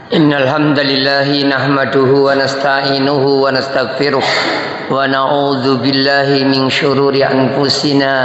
Innal hamdalillah nahmaduhu wa nasta'inuhu wa nastaghfiruh wa na'udzu billahi min shururi anfusina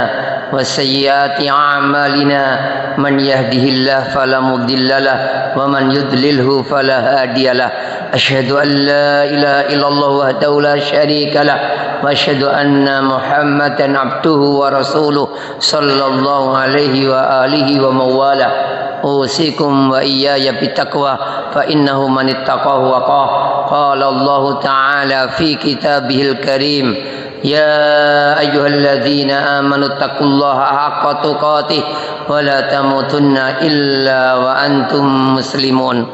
wa sayyiati a'malina man yahdihillahu fala mudhillalah wa man yudlilhu fala hadiyalah asyhadu an la ilaha illallah wahdahu la syarikalah wa asyhadu anna muhammadan abduhu wa rasuluh sallallahu alaihi wa alihi wa mawala usikum wa iyaya bittaqwa fa innahu man ittaqahu waqah qala Allah ta'ala fi kitabihil karim ya ayyuhalladzina amanu taqullaha haqqa tuqatih wa la tamutunna illa wa antum muslimun.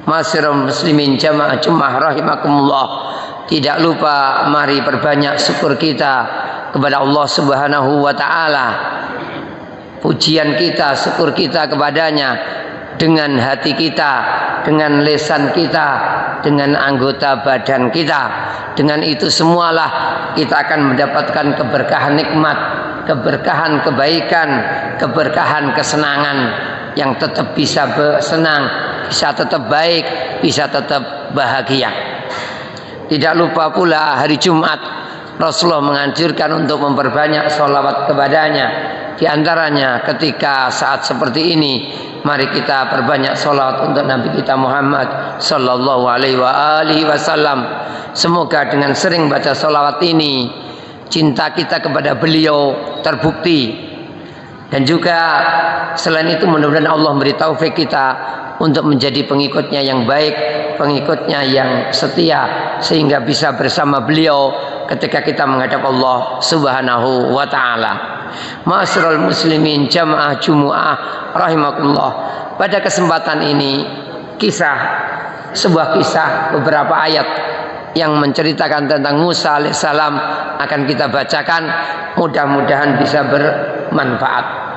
Ma'asyiral muslimin jamaah Jumat rahimakumullah, tidak lupa mari perbanyak syukur kita kepada Allah Subhanahu wa taala. Pujian kita, syukur kita kepadanya dengan hati kita, dengan lisan kita, dengan anggota badan kita. Dengan itu semualah kita akan mendapatkan keberkahan nikmat, keberkahan kebaikan, keberkahan kesenangan yang tetap bisa senang, bisa tetap baik, bisa tetap bahagia. Tidak lupa pula hari Jumat Rasulullah menganjurkan untuk memperbanyak sholawat kepadanya. Di antaranya ketika saat seperti ini, mari kita perbanyak sholawat untuk Nabi kita Muhammad sallallahu alaihi wasallam. Semoga dengan sering baca sholawat ini, cinta kita kepada beliau terbukti. Dan juga selain itu mudah-mudahan Allah beri taufik kita untuk menjadi pengikutnya yang baik, pengikutnya yang setia, sehingga bisa bersama beliau ketika kita menghadap Allah Subhanahu wa ta'ala. Ma'asyiral muslimin jamaah Jumu'ah rahimakumullah, pada kesempatan ini sebuah kisah, beberapa ayat yang menceritakan tentang Musa alaihissalam akan kita bacakan, mudah-mudahan bisa bermanfaat.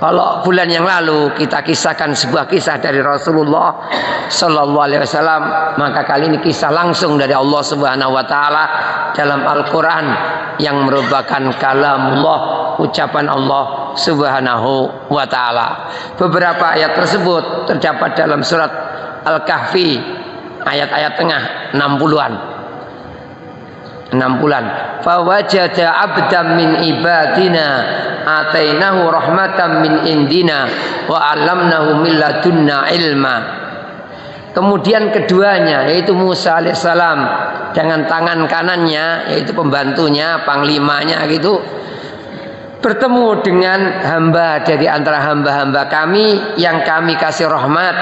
Kalau bulan yang lalu kita kisahkan sebuah kisah dari Rasulullah sallallahu alaihi wasallam, maka kali ini kisah langsung dari Allah Subhanahu wa taala dalam Al-Qur'an yang merupakan kalamullah, ucapan Allah Subhanahu wa taala. Beberapa ayat tersebut terdapat dalam surat Al-Kahfi, ayat-ayat tengah 60-an. Fawajada abdan min ibadina atainahu rahmatan min indina wa 'allamnahu min ladunna ilma. Kemudian keduanya, yaitu Musa alaihissalam dengan tangan kanannya, yaitu pembantunya, panglimanya gitu, bertemu dengan hamba dari antara hamba-hamba kami yang kami kasih rahmat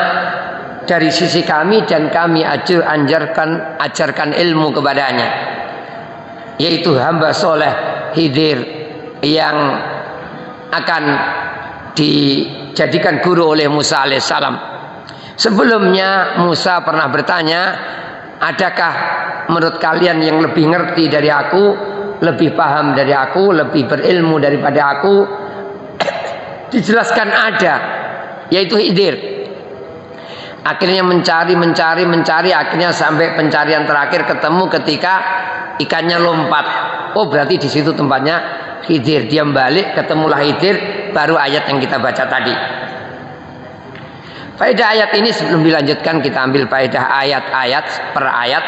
dari sisi kami, dan kami ajarkan ilmu kepadanya, yaitu hamba soleh Khidir yang akan dijadikan guru oleh Musa alaihissalam. Sebelumnya Musa pernah bertanya, adakah menurut kalian yang lebih ngerti dari aku, lebih paham dari aku, lebih berilmu daripada aku? Dijelaskan ada, yaitu Khidir. Akhirnya mencari, akhirnya sampai pencarian terakhir ketemu ketika ikannya lompat. Oh, berarti di situ tempatnya Khidir. Dia balik, ketemulah Khidir, baru ayat yang kita baca tadi. Faedah ayat ini sebelum dilanjutkan, kita ambil faedah ayat-ayat per ayat,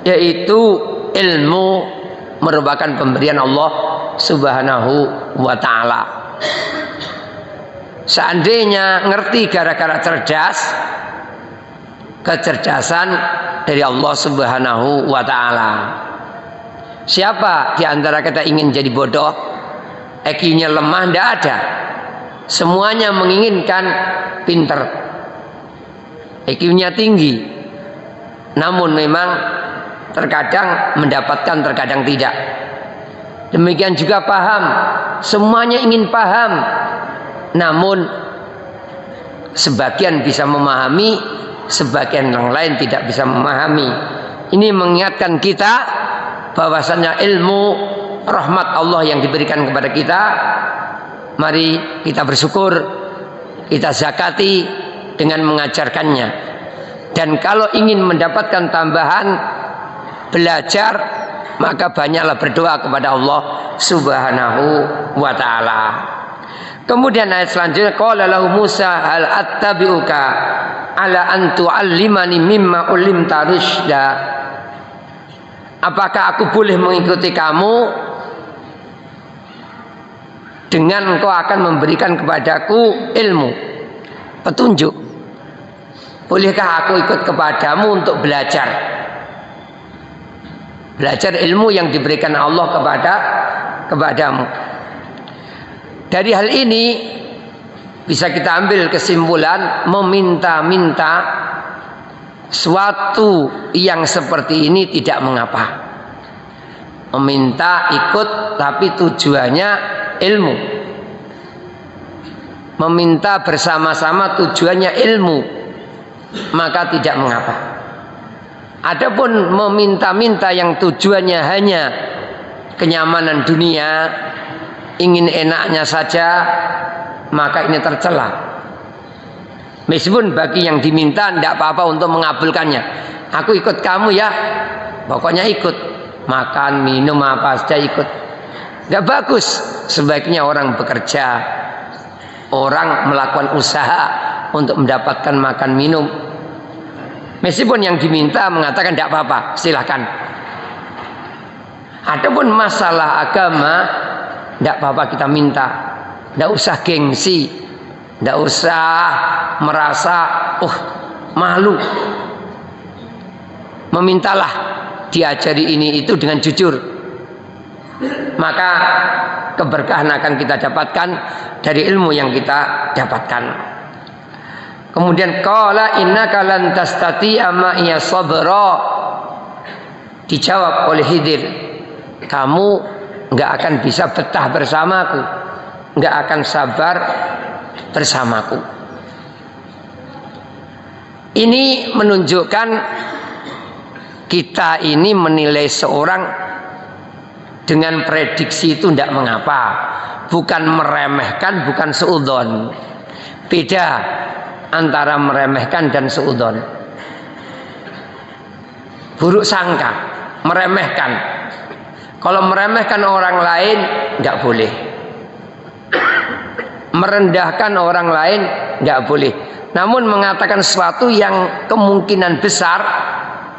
yaitu ilmu merupakan pemberian Allah Subhanahu wa ta'ala. Seandainya ngerti gara-gara cerdas, kecerdasan dari Allah Subhanahu wa ta'ala. Siapa di antara kita ingin jadi bodoh, IQ-nya lemah? Tidak ada. Semuanya menginginkan pinter, IQ-nya tinggi. Namun memang terkadang mendapatkan, terkadang tidak. Demikian juga paham, semuanya ingin paham, namun sebagian bisa memahami, sebagian yang lain tidak bisa memahami. Ini mengingatkan kita bahwasanya ilmu rahmat Allah yang diberikan kepada kita, mari kita bersyukur, kita zakati dengan mengajarkannya. Dan kalau ingin mendapatkan tambahan belajar, maka banyaklah berdoa kepada Allah Subhanahu wa ta'ala. Kemudian ayat selanjutnya, qala lahu Musa hal attabi'uka ala an tu'allimani mimma ulimta rusyda. Apakah aku boleh mengikuti kamu dengan engkau akan memberikan kepadaku ilmu, petunjuk? Bolehkah aku ikut kepadamu untuk belajar ilmu yang diberikan Allah kepadamu? Dari hal ini bisa kita ambil kesimpulan, meminta-minta suatu yang seperti ini tidak mengapa. Meminta ikut tapi tujuannya ilmu. Meminta bersama-sama tujuannya ilmu, maka tidak mengapa. Adapun meminta-minta yang tujuannya hanya kenyamanan dunia, ingin enaknya saja, maka ini tercela. Meskipun bagi yang diminta tidak apa-apa untuk mengabulkannya. Aku ikut kamu ya, pokoknya ikut. Makan, minum apa saja ikut. Tidak bagus. Sebaiknya orang bekerja, orang melakukan usaha untuk mendapatkan makan minum. Meskipun yang diminta mengatakan tidak apa-apa, silahkan. Adapun masalah agama, tidak apa-apa kita minta. Tidak usah gengsi, tidak usah merasa malu. Memintalah, diajari ini itu dengan jujur, maka keberkahan akan kita dapatkan dari ilmu yang kita dapatkan. Kemudian qala innaka lan tastati'a ma'iya sabra. Dijawab oleh Khidir, kamu enggak akan bisa betah bersamaku, enggak akan sabar bersamaku. Ini menunjukkan kita ini menilai seorang dengan prediksi itu tidak mengapa, bukan meremehkan, bukan suudzon. Beda antara meremehkan dan suudzon. Buruk sangka, meremehkan. Kalau meremehkan orang lain nggak boleh, merendahkan orang lain nggak boleh. Namun mengatakan sesuatu yang kemungkinan besar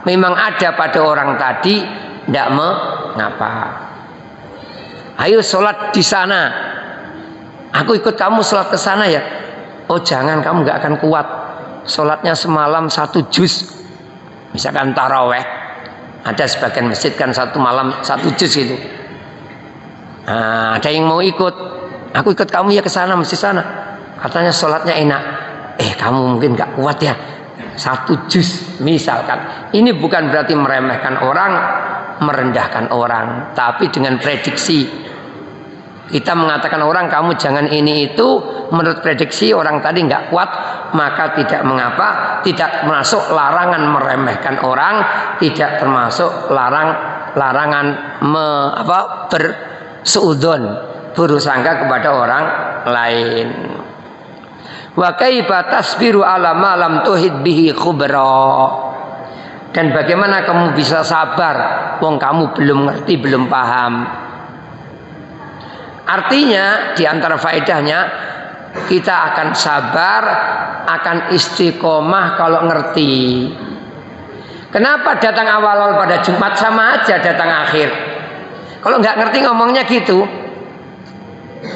memang ada pada orang tadi, tidak mengapa. Ayo sholat di sana, aku ikut kamu sholat ke sana ya. Oh jangan, kamu nggak akan kuat. Sholatnya semalam 1 juz, misalkan taraweh. Ada sebagian masjid kan 1 malam 1 juz itu. Nah, ada yang mau ikut, aku ikut kamu ya ke sana, masjid sana. Katanya sholatnya enak. Kamu mungkin nggak kuat ya. 1 juz misalkan. Ini bukan berarti meremehkan orang, merendahkan orang, tapi dengan prediksi. Kita mengatakan orang kamu jangan ini itu, menurut prediksi orang tadi nggak kuat, maka tidak mengapa, tidak termasuk larangan meremehkan orang, tidak termasuk larangan bersuudzon, bersangka kepada orang lain. Wa kaifa tasbiru ala ma lam tuhid bihi khubra. Dan bagaimana kamu bisa sabar wong kamu belum ngerti, belum paham. Artinya di antara faedahnya kita akan sabar, akan istiqomah kalau ngerti. Kenapa datang awal pada Jumat, sama aja datang akhir. Kalau nggak ngerti ngomongnya gitu,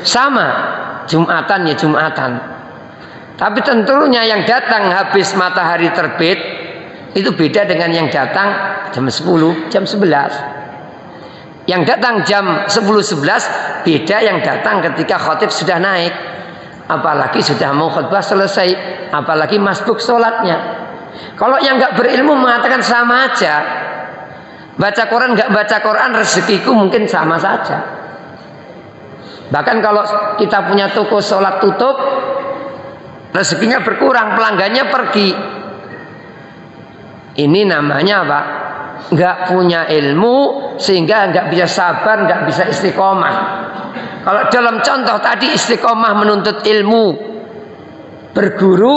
sama, Jumatan ya Jumatan. Tapi tentunya yang datang habis matahari terbit itu beda dengan yang datang jam 10, jam 11. Yang datang jam 10-11 beda yang datang ketika khotib sudah naik. Apalagi sudah mau khutbah selesai, apalagi masbuk sholatnya. Kalau yang nggak berilmu mengatakan sama aja, baca Quran nggak baca Quran, rezekiku mungkin sama saja. Bahkan kalau kita punya toko sholat tutup, rezekinya berkurang, pelanggannya pergi. Ini namanya apa? Nggak punya ilmu, sehingga nggak bisa sabar, nggak bisa istiqomah. Kalau dalam contoh tadi istiqomah menuntut ilmu, berguru,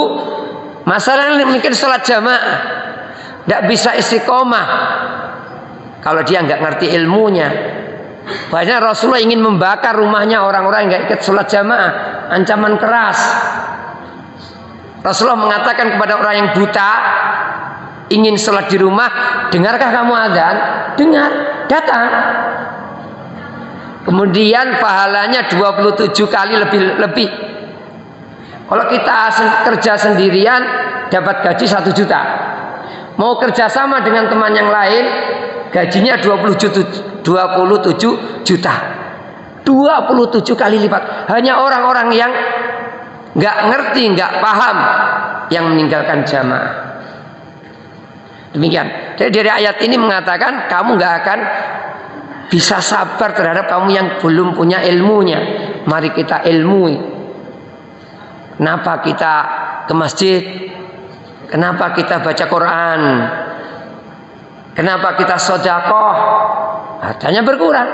masalahnya mungkin sholat jamaah, nggak bisa istiqomah kalau dia nggak ngerti ilmunya. Banyak Rasulullah ingin membakar rumahnya orang-orang yang nggak ikut sholat jamaah, ancaman keras. Rasulullah mengatakan kepada orang yang buta ingin sholat di rumah, dengarkah kamu azan? Dengar, datang. Kemudian pahalanya 27 kali lebih. Kalau kita kerja sendirian dapat gaji 1 juta. Mau kerja sama dengan teman yang lain, gajinya 27 juta. 27 kali lipat. Hanya orang-orang yang nggak ngerti, nggak paham yang meninggalkan jamaah. Demikian. Jadi dari ayat ini mengatakan kamu nggak akan bisa sabar terhadap kamu yang belum punya ilmunya. Mari kita ilmui. Kenapa kita ke masjid? Kenapa kita baca Quran? Kenapa kita sedekah? Hartanya berkurang.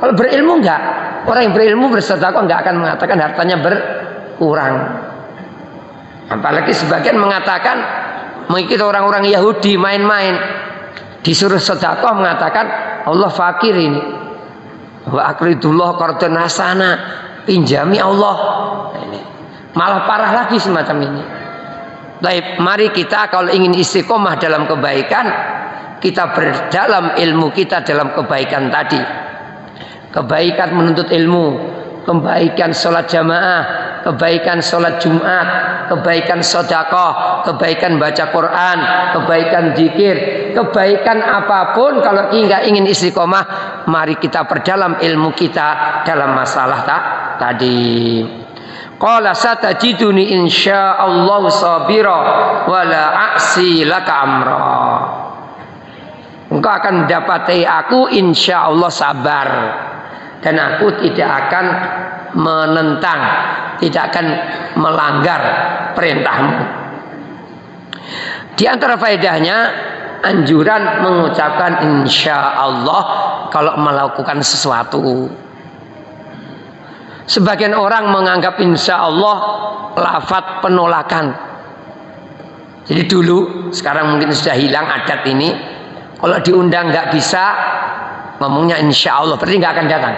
Kalau berilmu enggak. Orang yang berilmu bersedekah enggak akan mengatakan hartanya berkurang. Apalagi sebagian mengatakan mengikuti orang-orang Yahudi main-main. Disuruh sedekah mengatakan Allah fakir ini. Wa aqridullah qardan hasana, pinjami Allah. Nah, ini malah parah lagi semacam ini. Baik, mari kita kalau ingin istiqomah dalam kebaikan, kita berdalam ilmu kita dalam kebaikan tadi. Kebaikan menuntut ilmu, kebaikan sholat jamaah, kebaikan sholat Jumat, kebaikan sedekah, kebaikan baca Quran, kebaikan zikir, kebaikan apapun. Kalau kita ingin istiqomah, mari kita perdalam ilmu kita dalam masalah tadi. Qala satajiduni insyaallah sabira wala a'si laka amra. Engkau akan mendapati aku insyaallah sabar, dan aku tidak akan menentang, tidak akan melanggar perintahmu. Di antara faedahnya anjuran mengucapkan insyaallah kalau melakukan sesuatu. Sebagian orang menganggap insyaallah lafaz penolakan. Jadi dulu, sekarang mungkin sudah hilang adat ini. Kalau diundang nggak bisa, ngomongnya insyaallah, berarti nggak akan datang.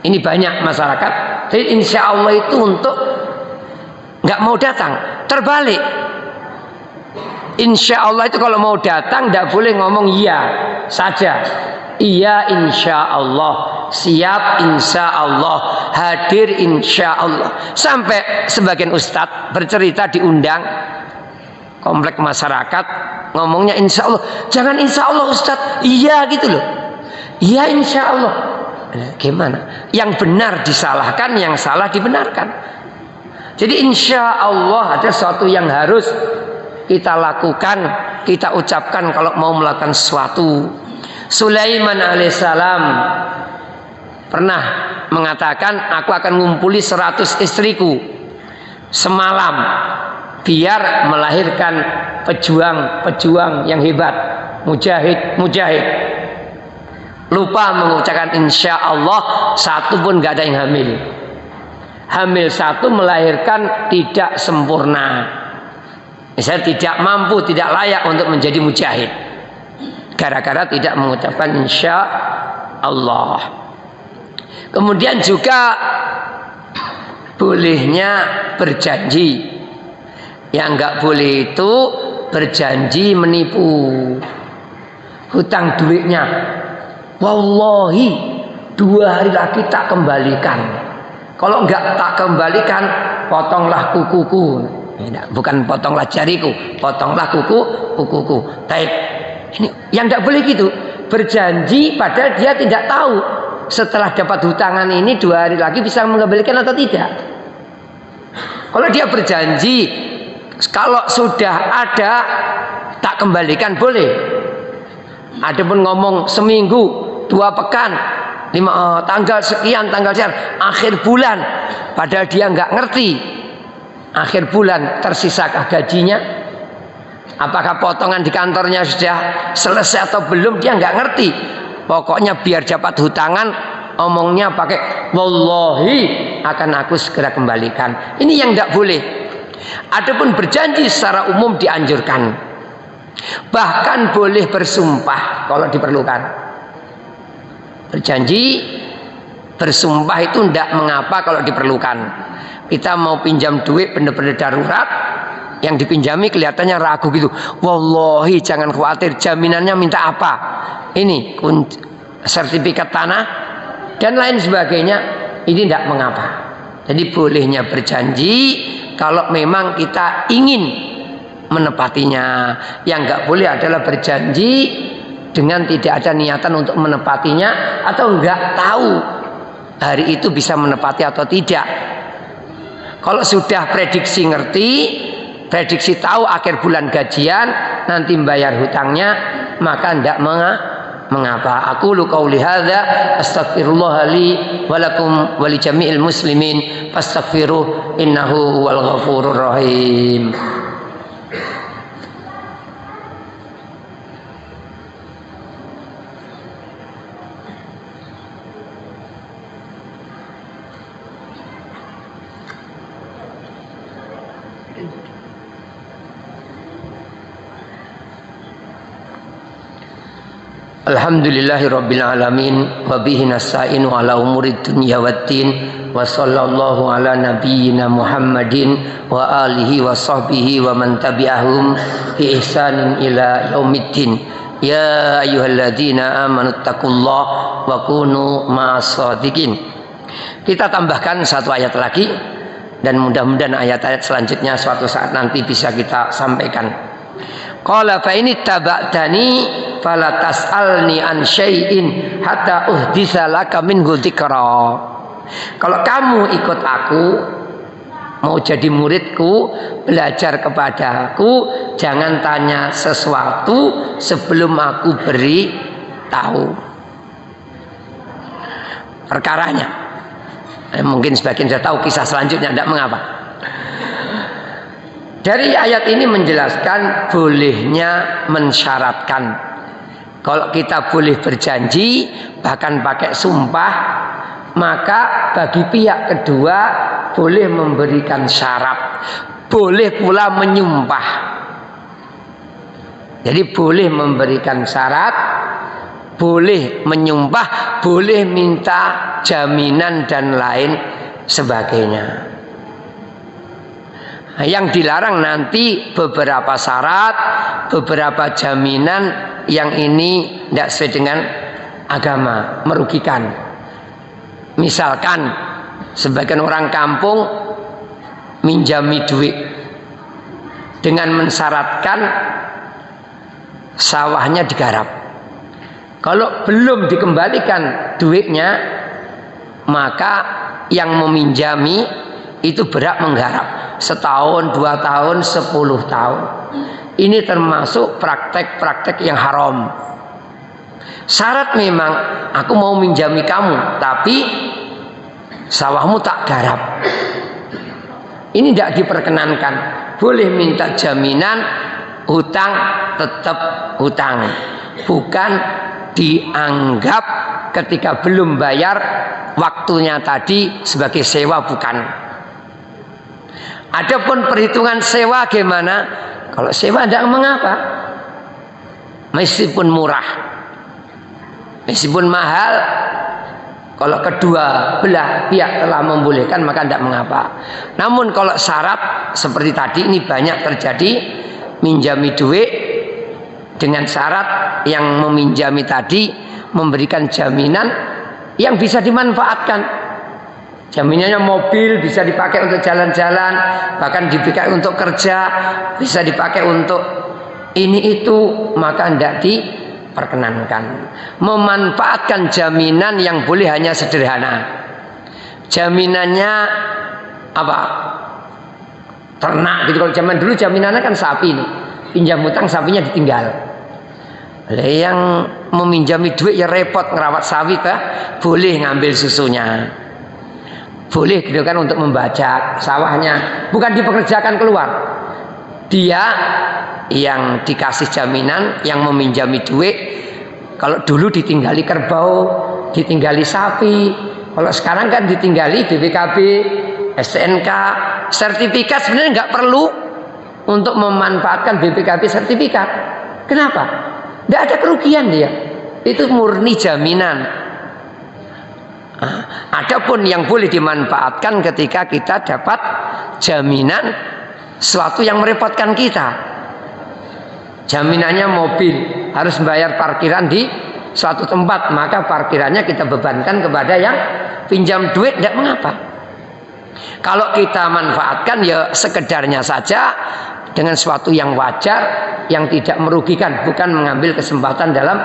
Ini banyak masyarakat. Jadi insyaallah itu untuk nggak mau datang. Terbalik. Insyaallah itu kalau mau datang nggak boleh ngomong iya saja. Iya insyaallah, siap insyaallah, hadir insyaallah. Sampai sebagian ustadz bercerita diundang komplek masyarakat, ngomongnya insyaallah. Jangan insyaallah ustadz, iya gitu loh. Iya insyaallah. Gimana? Yang benar disalahkan, yang salah dibenarkan. Jadi insyaallah ada sesuatu yang harus kita lakukan, kita ucapkan kalau mau melakukan sesuatu. Sulaiman alaihissalam pernah mengatakan, aku akan ngumpuli 100 istriku semalam biar melahirkan pejuang-pejuang yang hebat, mujahid. Lupa mengucapkan insyaallah, satu pun gak ada yang hamil. Hamil satu melahirkan tidak sempurna. Misalnya tidak mampu, tidak layak untuk menjadi mujahid. Gara-gara tidak mengucapkan insyaallah. Kemudian juga bolehnya berjanji. Yang nggak boleh itu berjanji menipu. Hutang duitnya, wallahi 2 hari lagi tak kembalikan. Kalau nggak tak kembalikan, potonglah kukuku. Bukan potonglah jariku, potonglah kukuku. Taib. Ini yang tidak boleh gitu, berjanji padahal dia tidak tahu setelah dapat hutangan ini 2 hari lagi bisa mengembalikan atau tidak. Kalau dia berjanji, kalau sudah ada tak kembalikan boleh. Adapun ngomong seminggu, 2 pekan, tanggal sekian, akhir bulan, padahal dia nggak ngerti akhir bulan tersisakah gajinya. Apakah potongan di kantornya sudah selesai atau belum, dia nggak ngerti. Pokoknya biar dapat hutangan, omongnya pakai wallahi akan aku segera kembalikan. Ini yang nggak boleh. Adapun berjanji secara umum dianjurkan. Bahkan boleh bersumpah kalau diperlukan. Berjanji Bersumpah itu tidak mengapa kalau diperlukan. Kita mau pinjam duit benar-benar darurat, yang dipinjami kelihatannya ragu gitu. Wallahi jangan khawatir, jaminannya minta apa? Ini sertifikat tanah dan lain sebagainya. Ini tidak mengapa. Jadi bolehnya berjanji kalau memang kita ingin menepatinya. Yang nggak boleh adalah berjanji dengan tidak ada niatan untuk menepatinya atau nggak tahu hari itu bisa menepati atau tidak. Kalau sudah prediksi ngerti, prediksi tahu akhir bulan gajian nanti membayar hutangnya, maka tidak mengapa. Aku qauli hadza astaghfirullah li wa lakum wa li jami'il muslimin fastaghfiruh innahu huwal ghafurur rahim. Alhamdulillahirabbil alamin wa bihi nasta'inu ala umurid dunya waddin wa sallallahu ala nabiyyina Muhammadin wa alihi wa sahbihi wa man tabi'ahum bi ihsanin ila yaumiddin. Ya ayyuhalladzina amanu taqullaha wa kunu ma'as shadiqin. Kita tambahkan satu ayat lagi dan mudah-mudahan ayat-ayat selanjutnya suatu saat nanti bisa kita sampaikan. Qala fa in ittaba'tani fala tas'alni an syai'in hatta uhditsa laka minhu dzikra. Kalau kamu ikut aku, mau jadi muridku, belajar kepadaku, jangan tanya sesuatu sebelum aku beri tahu perkaranya. Mungkin sebagian sudah tahu kisah selanjutnya, tidak mengapa. Dari ayat ini menjelaskan bolehnya mensyaratkan. Kalau kita boleh berjanji, bahkan pakai sumpah, maka bagi pihak kedua boleh memberikan syarat, boleh pula menyumpah. Jadi boleh memberikan syarat, boleh menyumpah, boleh minta jaminan dan lain sebagainya. Yang dilarang nanti beberapa syarat, beberapa jaminan yang ini tidak sesuai dengan agama, merugikan. Misalkan sebagian orang kampung minjami duit dengan mensyaratkan sawahnya digarap. Kalau belum dikembalikan duitnya, maka yang meminjami itu berhak menggarap. Setahun, 2 tahun, 10 tahun. Ini termasuk praktek-praktek yang haram. Syarat memang aku mau minjami kamu, tapi sawahmu tak garap. Ini tidak diperkenankan. Boleh minta jaminan, hutang tetap hutang. Bukan dianggap ketika belum bayar waktunya tadi sebagai sewa, bukan. Adapun perhitungan sewa gimana? Kalau sewa tidak mengapa, meskipun murah, meskipun mahal, kalau kedua belah pihak telah membolehkan maka tidak mengapa. Namun kalau syarat seperti tadi ini banyak terjadi, minjami duit dengan syarat yang meminjami tadi memberikan jaminan yang bisa dimanfaatkan. Jaminannya mobil bisa dipakai untuk jalan-jalan, bahkan dipakai untuk kerja, bisa dipakai untuk ini itu, maka tidak diperkenankan. Memanfaatkan jaminan yang boleh hanya sederhana. Jaminannya apa? Ternak gitu. Kalau zaman dulu jaminannya kan sapi nih. Pinjam hutang sapinya ditinggal. Yang meminjami duit ya repot ngerawat sapi, boleh ngambil susunya. Boleh gitu kan untuk membajak sawahnya, bukan dipekerjakan keluar. Dia yang dikasih jaminan, yang meminjami duit. Kalau dulu ditinggali kerbau, ditinggali sapi. Kalau sekarang kan ditinggali BPKB, STNK, sertifikat sebenarnya nggak perlu untuk memanfaatkan BPKB sertifikat. Kenapa? Tidak ada kerugian dia. Itu murni jaminan. Adapun yang boleh dimanfaatkan ketika kita dapat jaminan sesuatu yang merepotkan kita. Jaminannya mobil harus bayar parkiran di suatu tempat, maka parkirannya kita bebankan kepada yang pinjam duit, tidak mengapa. Kalau kita manfaatkan ya sekedarnya saja dengan sesuatu yang wajar, yang tidak merugikan, bukan mengambil kesempatan dalam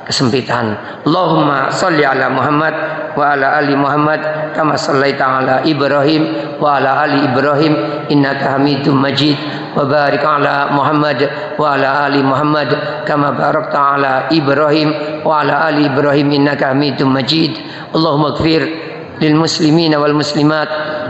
kesempitan. Allahumma sholli ala Muhammad wa ala ali Muhammad kama shallaita ala Ibrahim wa ala ali Ibrahim innaka Hamidum Majid, wa barik ala Muhammad wa ala ali Muhammad kama barakta ala Ibrahim wa ala ali Ibrahim innaka Hamidum Majid. Allahumma ighfir lil muslimina wal muslimat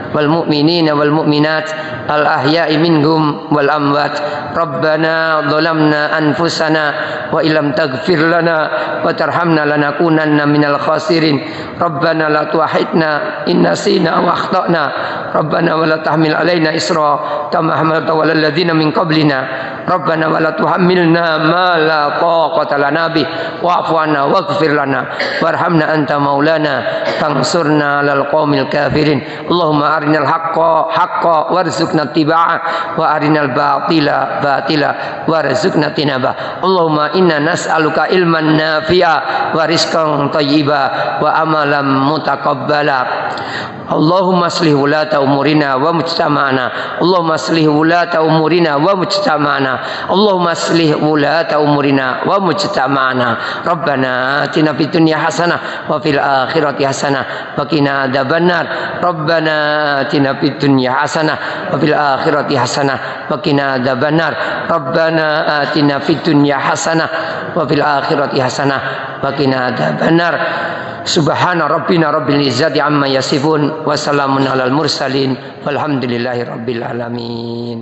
wal mu'minina wal mu'minat al ahya'i minhum wal amwat. Rabbana dhalamna anfusana wa illam taghfir lana wa tarhamna lanakunanna minal khasirin. Rabbana la tu'akhidna in nasina wa akhtana. Rabbana wa la tahmil alaina isra kama hamalta 'alal ladzina min qablina. Rabbana wa la tuhammilna ma la taqata lana bih wa'fu 'anna waghfir lana warhamna anta maulana fansurna 'alal qaumil kafirin. Allahumma arinal haqqa haqqan warzuqna ittiba'ah wa arinal batila batila warzuqna tinabah. Allahumma inna nas'aluka ilman nafi'a wa rizqan thayyiba wa amalan mutaqabbala. Allahumma aslih wulata umurina wa mujtama'ana. Allahumma aslih wulata umurina wa mujtama'ana. Allahumma aslih wulata umurina wa mujtama'ana. Rabbana atina fid dunya hasanah wa fil akhirati hasanah wa qina adzabannar. Rabbana atina fid dunya hasanah wa fil akhirati hasanah wa qina adzabannar. Rabbana atina fid dunya hasanah wa fil akhirati hasanah wa qina adzabannar. Subhana rabbina rabbil izzati amma yasifun wa salamun alal mursalin walhamdulillahi rabbil alamin.